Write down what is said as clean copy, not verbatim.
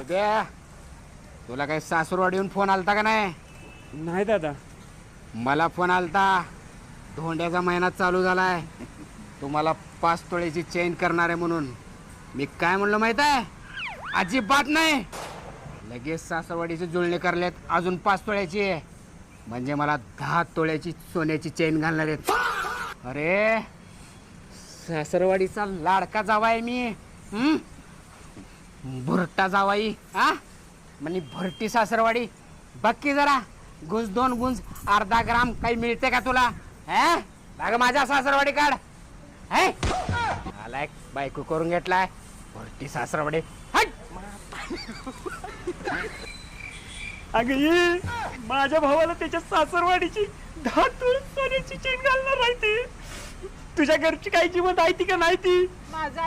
अभ्या तुला काही सासूरवाडीहून फोन आलता का नाही? नाही दादा. मला फोन आलता. धोंड्याचा महिना चालू झालाय, तुम्हाला 5 तोळ्याची चेन करणार आहे म्हणून. मी काय म्हणलो माहित आहे? अजिबात नाही. लगेच सासूरवाडीची जुळणी करलेत, अजून 5 तोळ्याची आहे. म्हणजे मला 10 तोळ्याची सोन्याची चेन घालणार आहेत. अरे सासरवाडीचा लाडका जावाय मी. भुरटा जावाई हा म्हणजे भरटी सासरवाडी. बक्की जरा गुंज 2 गुंज अर्धा ग्राम काही मिळते का तुला? लाग माझ्या सासरवाडी काढ. आलाय बायको करून घेतलाय भरटी सासरवाडी. अगं ये माझ्या भावाला त्याच्या सासरवाडीची 10 तोळे सोन्याची चेन घालणार आहे. ती तुझ्या घरची काही जिवंत आहे ती का नाही ती? माझा